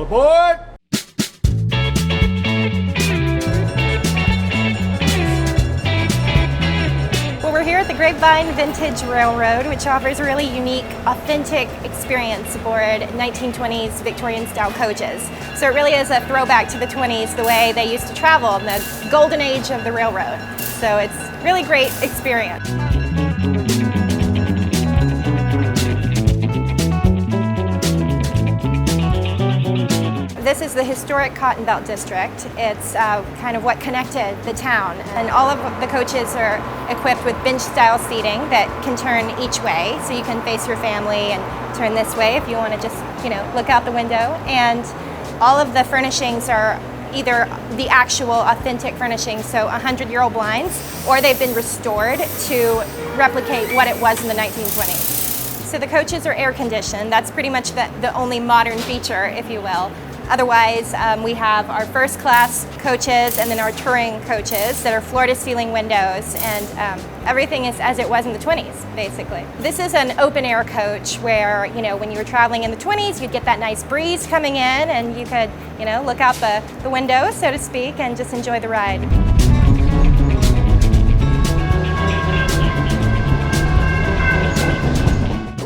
Aboard! Well, we're here at the Grapevine Vintage Railroad, which offers a really unique, authentic experience aboard 1920s Victorian-style coaches. So it really is a throwback to the 20s, the way they used to travel in the golden age of the railroad. So it's really great experience. This is the historic Cotton Belt District. It's kind of what connected the town. And all of the coaches are equipped with bench-style seating that can turn each way. So you can face your family and turn this way if you want to just, look out the window. And all of the furnishings are either the actual authentic furnishings, so 100-year-old blinds, or they've been restored to replicate what it was in the 1920s. So the coaches are air-conditioned. That's pretty much the only modern feature, if you will. Otherwise, we have our first class coaches and then our touring coaches that are floor-to-ceiling windows, and everything is as it was in the 20s, basically. This is an open-air coach where, when you were traveling in the 20s, you'd get that nice breeze coming in and you could, look out the window, so to speak, and just enjoy the ride.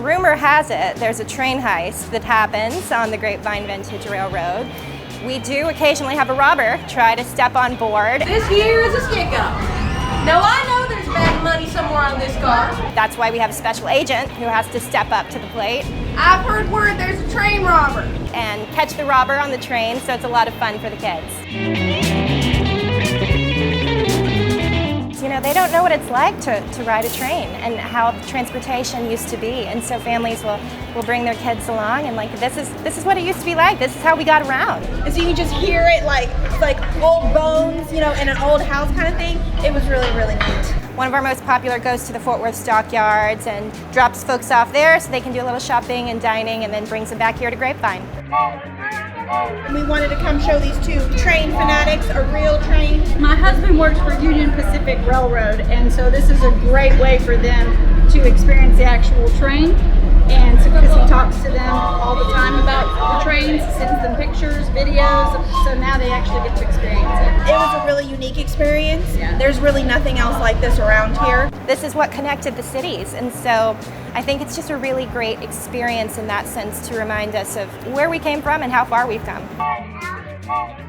Rumor has it there's a train heist that happens on the Grapevine Vintage Railroad. We do occasionally have a robber try to step on board. This here is a stick-up. Now I know there's bad money somewhere on this car. That's why we have a special agent who has to step up to the plate. I've heard word there's a train robber. And catch the robber on the train, so it's a lot of fun for the kids. They don't know what it's like to ride a train and how transportation used to be, and so families will bring their kids along and this is what it used to be like. This is how we got around. And so you just hear it like old bones, in an old house kind of thing. It was really, really neat. One of our most popular goes to the Fort Worth Stockyards and drops folks off there so they can do a little shopping and dining, and then brings them back here to Grapevine. We wanted to come show these two train fanatics a real train. My husband works for Union Pacific Railroad, and so this is a great way for them to experience the actual train. And so because he talks to them all the time about the trains, sends them pictures, videos, so now they actually get to experience it. It was a really unique experience. Yeah. There's really nothing else like this around here. This is what connected the cities, and so I think it's just a really great experience in that sense to remind us of where we came from and how far we've come.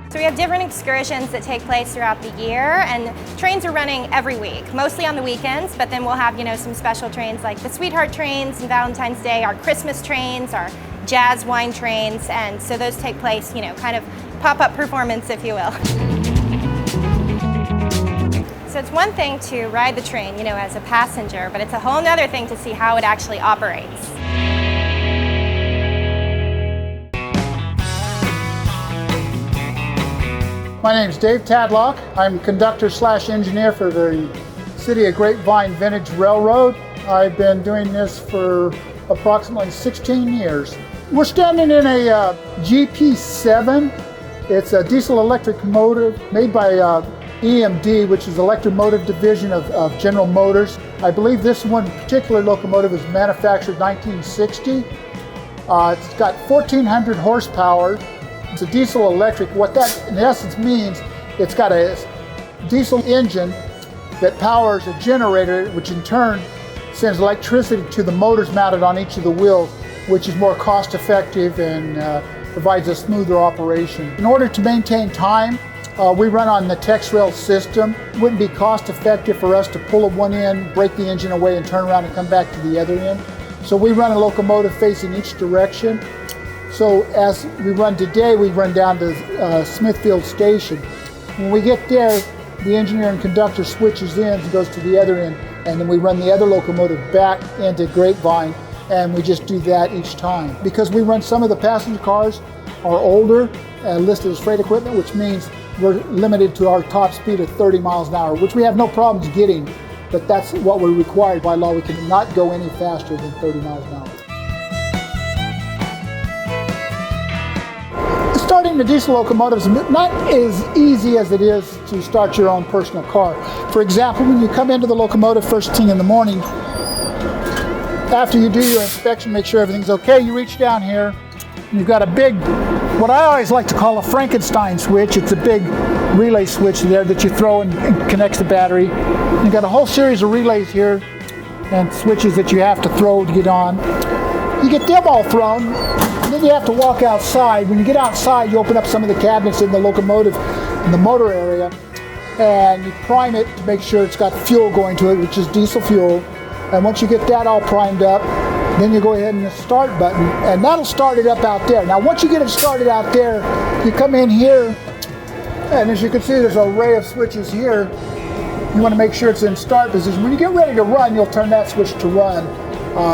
So we have different excursions that take place throughout the year, and trains are running every week, mostly on the weekends, but then we'll have, some special trains like the Sweetheart trains and Valentine's Day, our Christmas trains, our jazz wine trains, and so those take place, kind of pop-up performance, if you will. So it's one thing to ride the train, as a passenger, but it's a whole other thing to see how it actually operates. My name is Dave Tadlock. I'm conductor/engineer for the City of Grapevine Vintage Railroad. I've been doing this for approximately 16 years. We're standing in a GP7. It's a diesel electric motor made by EMD, which is Electromotive Division of General Motors. I believe this one particular locomotive was manufactured 1960. It's got 1,400 horsepower. It's a diesel electric. What that in essence means, it's got a diesel engine that powers a generator, which in turn sends electricity to the motors mounted on each of the wheels, which is more cost effective and provides a smoother operation. In order to maintain time, we run on the Tex Rail system. It wouldn't be cost effective for us to pull one end, break the engine away, and turn around and come back to the other end. So we run a locomotive facing each direction. So as we run today, we run down to Smithfield Station. When we get there, the engineer and conductor switches ends and goes to the other end, and then we run the other locomotive back into Grapevine, and we just do that each time. Because we run some of the passenger cars are older, listed as freight equipment, which means we're limited to our top speed of 30 miles an hour, which we have no problems getting, but that's what we're required by law. We cannot go any faster than 30 miles an hour. Starting the diesel locomotive is not as easy as it is to start your own personal car. For example, when you come into the locomotive first thing in the morning, after you do your inspection, make sure everything's okay, you reach down here, and you've got a big what I always like to call a Frankenstein switch. It's a big relay switch there that you throw and connects the battery. You've got a whole series of relays here and switches that you have to throw to get on. You get them all thrown, and then you have to walk outside. When you get outside, you open up some of the cabinets in the locomotive in the motor area, and you prime it to make sure it's got fuel going to it, which is diesel fuel. And once you get that all primed up, then you go ahead and the start button, and that'll start it up out there. Now once you get it started out there, you come in here, and as you can see there's an array of switches here. You want to make sure it's in start position. When you get ready to run, you'll turn that switch to run.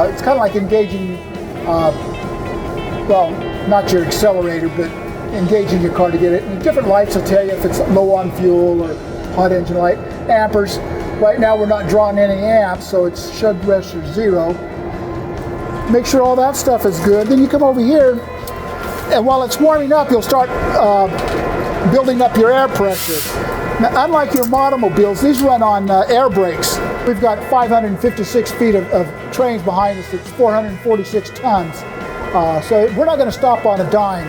It's kind of like engaging, well, not your accelerator, but engaging your car to get it. And different lights will tell you if it's low on fuel or hot engine light. Amperes, right now we're not drawing any amps, so it should register 0. Make sure all that stuff is good. Then you come over here, and while it's warming up, you'll start building up your air pressure. Now, unlike your automobiles, these run on air brakes. We've got 556 feet of trains behind us. It's 446 tons. So we're not going to stop on a dime.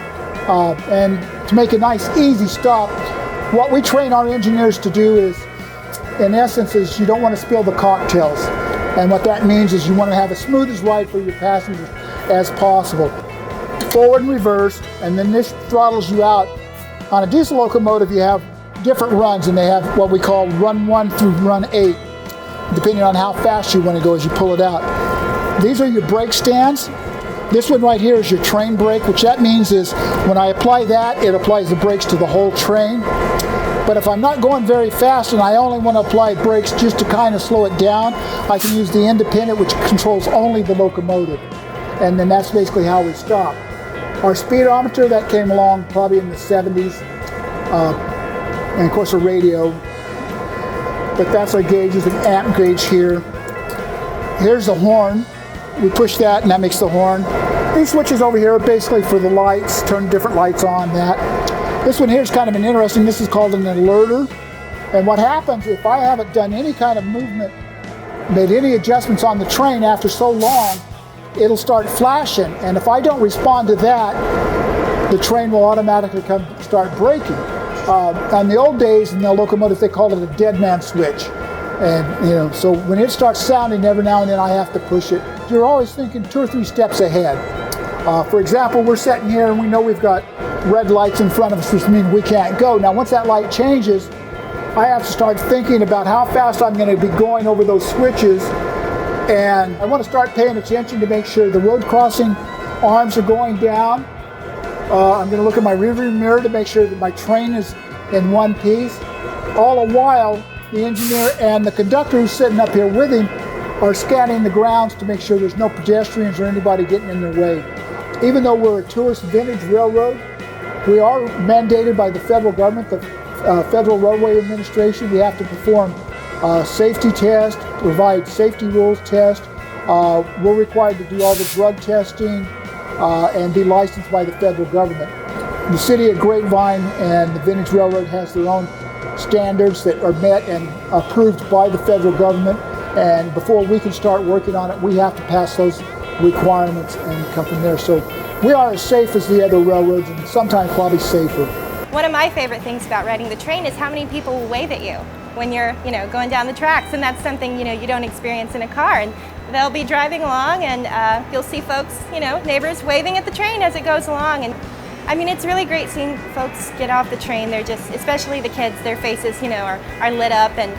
And to make a nice, easy stop, what we train our engineers to do is, in essence, is you don't want to spill the cocktails. And what that means is you want to have as smooth as ride for your passengers as possible. Forward and reverse, and then this throttles you out. On a diesel locomotive, you have different runs, and they have what we call run 1 through run 8, depending on how fast you want to go as you pull it out. These are your brake stands. This one right here is your train brake, which that means is when I apply that, it applies the brakes to the whole train. But if I'm not going very fast and I only want to apply brakes just to kind of slow it down, I can use the independent, which controls only the locomotive. And then that's basically how we stop. Our speedometer, that came along probably in the 70s. And of course a radio. But that's our gauges, an amp gauge here. Here's the horn. We push that and that makes the horn. These switches over here are basically for the lights, turn different lights on, that. This one here is kind of an interesting, this is called an alerter. And what happens if I haven't done any kind of movement, made any adjustments on the train after so long, it'll start flashing. And if I don't respond to that, the train will automatically start braking. On the old days in the locomotives, they called it a dead man switch. And so when it starts sounding, every now and then I have to push it. You're always thinking 2 or 3 steps ahead. For example, we're sitting here and we know we've got red lights in front of us, which means we can't go. Now once that light changes, I have to start thinking about how fast I'm going to be going over those switches. And I want to start paying attention to make sure the road crossing arms are going down. I'm going to look at my rearview mirror to make sure that my train is in one piece. All the while, the engineer and the conductor who's sitting up here with him are scanning the grounds to make sure there's no pedestrians or anybody getting in their way. Even though we're a tourist vintage railroad, we are mandated by the federal government, the Federal Railway Administration. We have to perform safety tests, provide safety rules tests. We're required to do all the drug testing and be licensed by the federal government. The city of Grapevine and the Vintage Railroad has their own standards that are met and approved by the federal government. And before we can start working on it, we have to pass those requirements and come from there. So we are as safe as the other railroads, and sometimes probably safer. One of my favorite things about riding the train is how many people will wave at you when you're, going down the tracks, and that's something, you don't experience in a car. And they'll be driving along, and you'll see folks, neighbors waving at the train as it goes along. And I mean, it's really great seeing folks get off the train. They're just, especially the kids, their faces, are lit up, and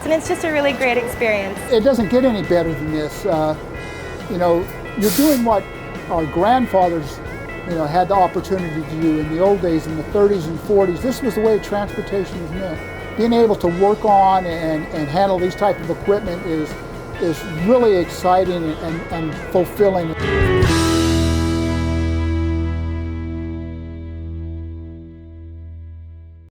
it's just a really great experience. It doesn't get any better than this. You're doing what our grandfathers, had the opportunity to do in the old days, in the 30s and 40s. This was the way transportation was meant. Being able to work on and handle these type of equipment is really exciting and fulfilling.